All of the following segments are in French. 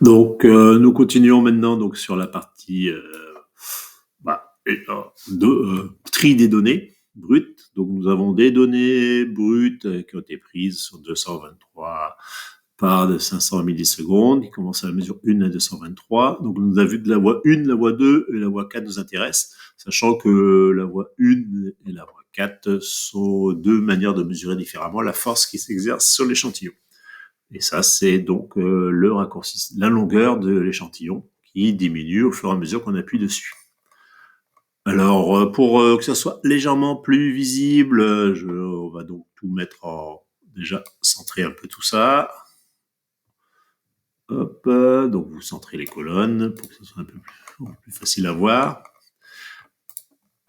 Donc, nous continuons maintenant donc sur la partie tri des données brutes. Donc, nous avons des données brutes qui ont été prises sur 223 parts de 500 millisecondes. Il commence à la mesure 1 à 223. Donc, nous avons vu de la voie 1, la voie 2 et la voie 4 nous intéressent, sachant que la voie 1 et la voie 4 sont deux manières de mesurer différemment la force qui s'exerce sur l'échantillon. Et ça, c'est donc le raccourci, la longueur de l'échantillon qui diminue au fur et à mesure qu'on appuie dessus. Alors, pour que ça soit légèrement plus visible, on va donc tout mettre déjà centrer un peu tout ça. Hop, donc vous centrez les colonnes pour que ce soit un peu plus facile à voir.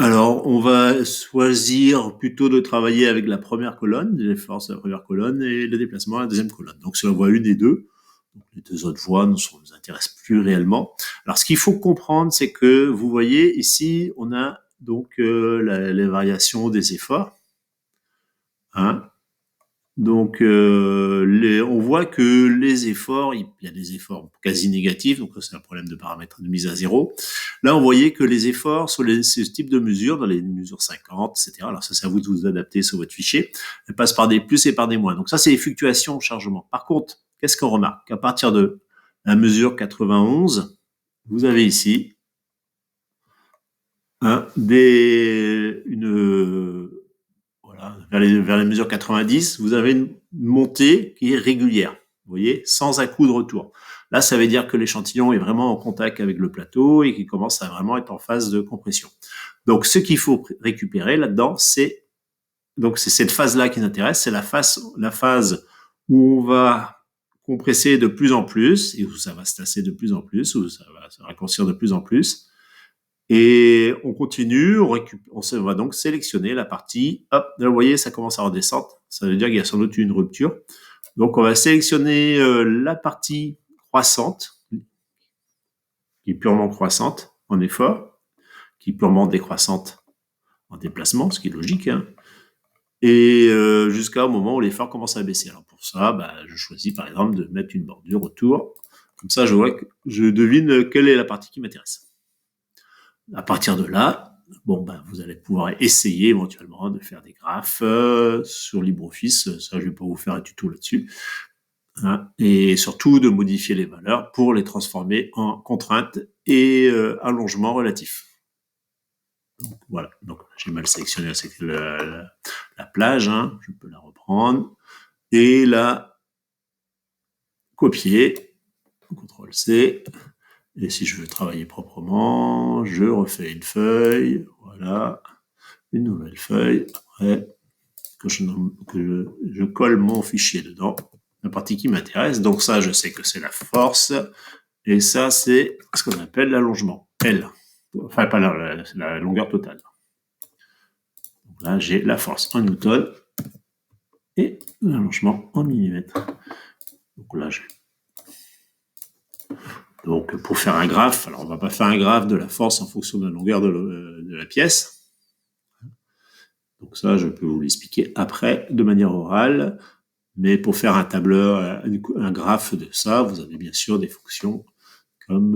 Alors, on va choisir plutôt de travailler avec la première colonne, les forces de la première colonne et le déplacement à la deuxième colonne. Donc, sur la voie 1 et 2, donc les deux autres voies ne nous intéressent plus réellement. Alors, ce qu'il faut comprendre, c'est que vous voyez ici, on a donc les variations des efforts. Hein. Donc, on voit que les efforts, il y a des efforts quasi négatifs, donc c'est un problème de paramètres de mise à zéro. Là, on voyait que les efforts sur ce type de mesures, dans les mesures 50, etc., alors ça, c'est à vous de vous adapter sur votre fichier, elles passent par des plus et par des moins. Donc ça, c'est les fluctuations au chargement. Par contre, qu'est-ce qu'on remarque? Qu'à partir de la mesure 91, vous avez ici vers les mesures 90, vous avez une montée qui est régulière, vous voyez, sans un coup de retour. Là, ça veut dire que l'échantillon est vraiment en contact avec le plateau et qu'il commence à vraiment être en phase de compression. Donc, ce qu'il faut récupérer là-dedans, c'est cette phase-là qui nous intéresse, c'est la phase où on va compresser de plus en plus et où ça va se tasser de plus en plus, où ça va se raccourcir de plus en plus. Et on continue, on va donc sélectionner la partie, hop, là vous voyez, ça commence à redescendre, ça veut dire qu'il y a sans doute une rupture. Donc on va sélectionner la partie croissante, qui est purement croissante en effort, qui est purement décroissante en déplacement, ce qui est logique, hein, et jusqu'au moment où l'effort commence à baisser. Alors pour ça, je choisis par exemple de mettre une bordure autour, comme ça je devine quelle est la partie qui m'intéresse. À partir de là, vous allez pouvoir essayer éventuellement de faire des graphes sur LibreOffice. Ça, je vais pas vous faire un tuto là-dessus. Hein, et surtout de modifier les valeurs pour les transformer en contraintes et allongements relatifs. Donc, voilà. Donc, j'ai mal sélectionné la plage. Hein, je peux la reprendre et la copier. CTRL-C. Et si je veux travailler proprement, je refais une feuille, voilà, une nouvelle feuille, après que je colle mon fichier dedans, la partie qui m'intéresse. Donc ça, je sais que c'est la force, et ça, c'est ce qu'on appelle l'allongement, L. Enfin, pas la longueur totale. Donc là, j'ai la force en newton et l'allongement en millimètres. Donc là, Donc, pour faire un graphe, alors on va pas faire un graphe de la force en fonction de la longueur de la pièce. Donc ça, je peux vous l'expliquer après de manière orale. Mais pour faire un tableur, un graphe de ça, vous avez bien sûr des fonctions comme